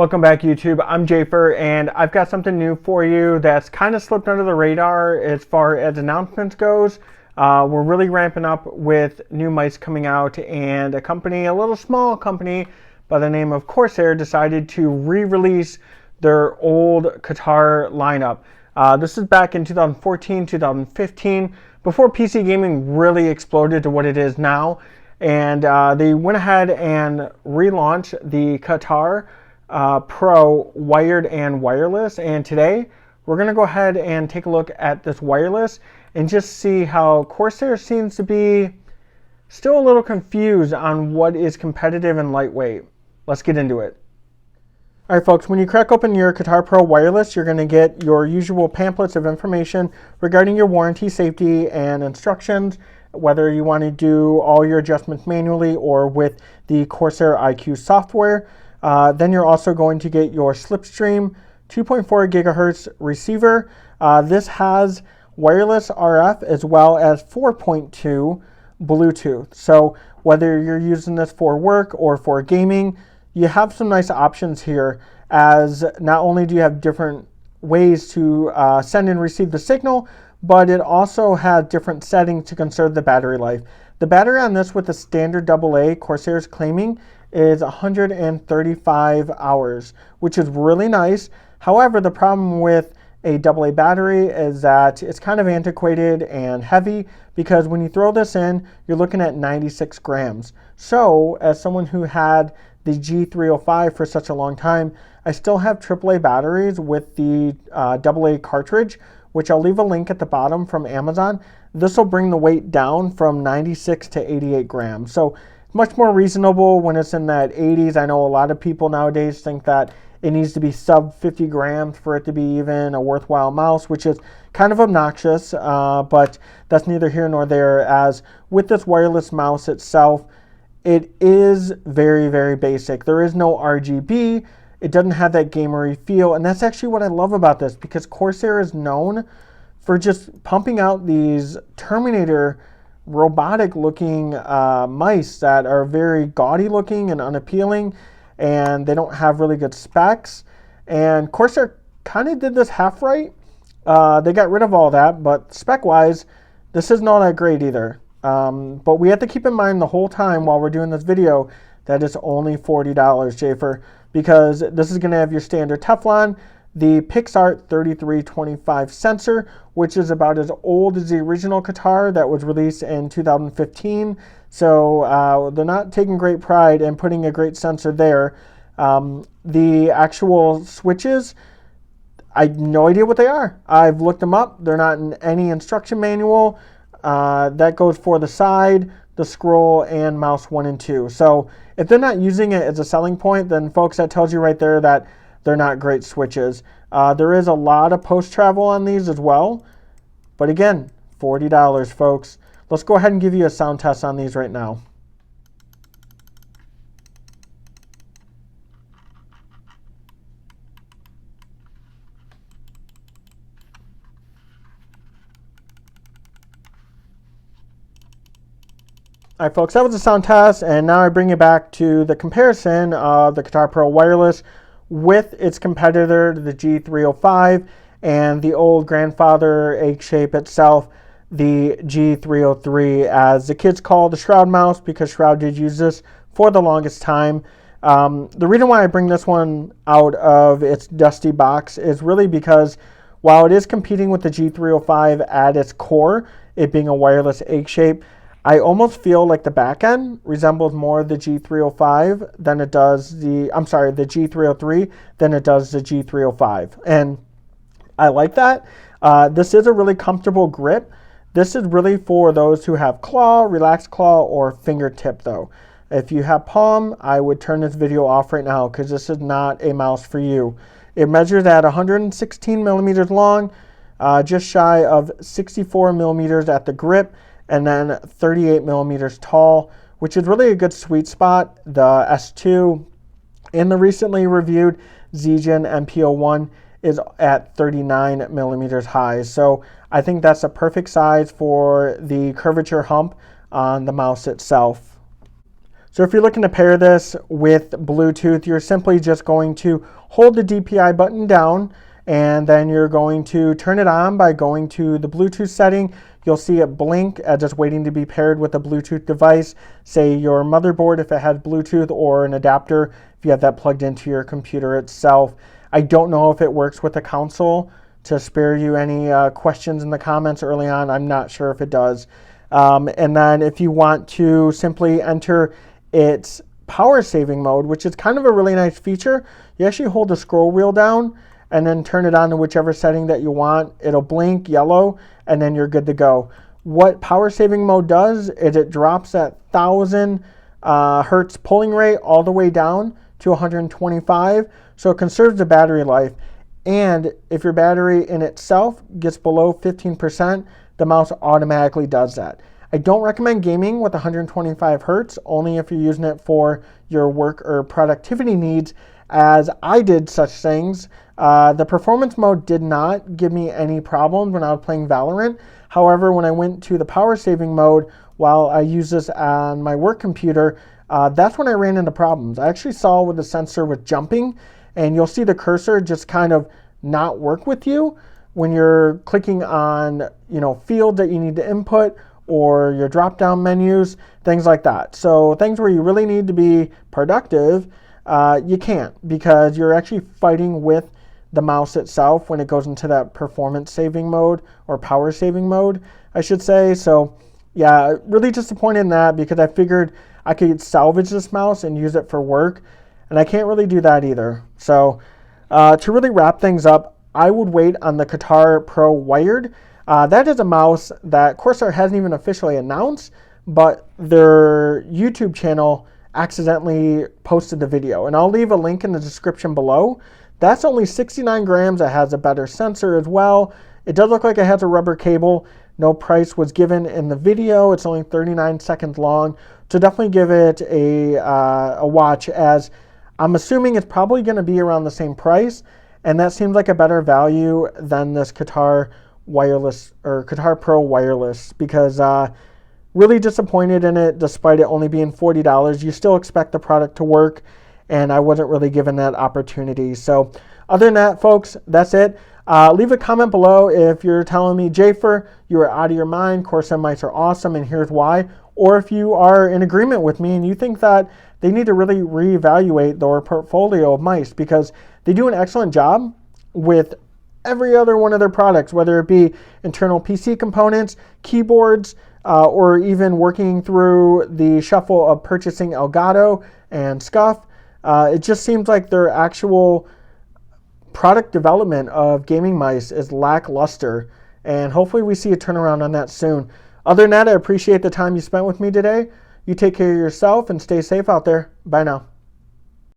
Welcome back, YouTube. I'm Jafer, and I've got something new for you that's kind of slipped under the radar as far as announcements goes. We're really ramping up with new mice coming out, and a little small company by the name of Corsair decided to re-release their old Katar lineup. This is back in 2014, 2015, before PC gaming really exploded to what it is now. And they went ahead and relaunched the Katar Pro wired and wireless, and today we're going to go ahead and take a look at this wireless and just see how Corsair seems to be still a little confused on what is competitive and lightweight. Let's get into it. Alright folks, when you crack open your Katar Pro wireless, you're going to get your usual pamphlets of information regarding your warranty, safety, and instructions, whether you want to do all your adjustments manually or with the Corsair IQ software. Then you're also going to get your Slipstream 2.4 gigahertz receiver. This has wireless RF as well as 4.2 Bluetooth. So whether you're using this for work or for gaming, you have some nice options here, as not only do you have different ways to send and receive the signal, but it also has different settings to conserve the battery life. The battery on this with the standard AA Corsair is claiming is 135 hours, which is really nice. However, the problem with a AA battery is that it's kind of antiquated and heavy, because when you throw this in, you're looking at 96 grams. So as someone who had the G305 for such a long time, I still have AAA batteries with the AA cartridge, which I'll leave a link at the bottom from Amazon. This will bring the weight down from 96 to 88 grams. So much more reasonable when it's in that 80s. I know a lot of people nowadays think that it needs to be sub 50 grams for it to be even a worthwhile mouse, which is kind of obnoxious, but that's neither here nor there, as with this wireless mouse itself, it is very, very basic. There is no RGB. It doesn't have that gamery feel, and that's actually what I love about this, because Corsair is known for just pumping out these Terminator robotic looking mice that are very gaudy looking and unappealing, and they don't have really good specs. And Corsair kind of did this half right. They got rid of all that, but spec wise, this isn't all that great either. But we have to keep in mind the whole time while we're doing this video that it's only $40, Jafer, because this is going to have your standard Teflon, the PixArt 3325 sensor, which is about as old as the original Katar that was released in 2015. So they're not taking great pride in putting a great sensor there. The actual switches, I have no idea what they are. I've looked them up. They're not in any instruction manual. That goes for the side, the scroll, and mouse 1 and 2. So if they're not using it as a selling point, then folks, that tells you right there that they're not great switches. There is a lot of post-travel on these as well. But again, $40, folks. Let's go ahead and give you a sound test on these right now. All right, folks, that was a sound test, and now I bring you back to the comparison of the Katar Pro Wireless with its competitor, the G305, and the old grandfather egg shape itself, the G303, as the kids call the Shroud mouse, because Shroud did use this for the longest time. The reason why I bring this one out of its dusty box is really because while it is competing with the G305 at its core, it being a wireless egg shape, I almost feel like the back end resembles more the G305 than it does the G303 than it does the G305. And I like that. This is a really comfortable grip. This is really for those who have claw, relaxed claw, or fingertip though. If you have palm, I would turn this video off right now, because this is not a mouse for you. It measures at 116 millimeters long, just shy of 64 millimeters at the grip, and then 38 millimeters tall, which is really a good sweet spot. The S2 in the recently reviewed Zgen MPO1 is at 39 millimeters high. So I think that's a perfect size for the curvature hump on the mouse itself. So if you're looking to pair this with Bluetooth, you're simply just going to hold the DPI button down, and then you're going to turn it on by going to the Bluetooth setting. You'll see it blink as it's waiting to be paired with a Bluetooth device, say your motherboard if it has Bluetooth, or an adapter if you have that plugged into your computer itself. I don't know if it works with the console. To spare you any questions in the comments early on, I'm not sure if it does. And then if you want to simply enter its power saving mode, which is kind of a really nice feature, you actually hold the scroll wheel down and then turn it on to whichever setting that you want. It'll blink yellow and then you're good to go. What power saving mode does is it drops that 1000 hertz pulling rate all the way down to 125, so it conserves the battery life. And if your battery in itself gets below 15%, the mouse automatically does that. I don't recommend gaming with 125 hertz, only if you're using it for your work or productivity needs, as I did such things. The performance mode did not give me any problems when I was playing Valorant. However, when I went to the power saving mode, while I use this on my work computer, that's when I ran into problems. I actually saw where the sensor was jumping, and you'll see the cursor just kind of not work with you when you're clicking on, fields that you need to input, or your drop-down menus, things like that. So things where you really need to be productive, you can't, because you're actually fighting with the mouse itself when it goes into that performance saving mode, or power saving mode, I should say. So yeah, really disappointed in that, because I figured I could salvage this mouse and use it for work, and I can't really do that either. So to really wrap things up, I would wait on the Katar Pro Wired. That is a mouse that Corsair hasn't even officially announced, but their YouTube channel accidentally posted the video. And I'll leave a link in the description below. That's only 69 grams. It has a better sensor as well. It does look like it has a rubber cable. No price was given in the video. It's only 39 seconds long. So definitely give it a watch, as I'm assuming it's probably going to be around the same price. And that seems like a better value than this Katar wireless, or Katar Pro wireless, because really disappointed in it. Despite it only being $40, you still expect the product to work, and I wasn't really given that opportunity. So other than that, folks, that's it. Leave a comment below if you're telling me, Jafer, you are out of your mind, Corsair mice are awesome, and here's why. Or if you are in agreement with me and you think that they need to really reevaluate their portfolio of mice, because they do an excellent job with every other one of their products, whether it be internal PC components, keyboards, or even working through the shuffle of purchasing Elgato and Scuff. It just seems like their actual product development of gaming mice is lackluster, and hopefully we see a turnaround on that soon. Other than that, I appreciate the time you spent with me today. You take care of yourself and stay safe out there. Bye now.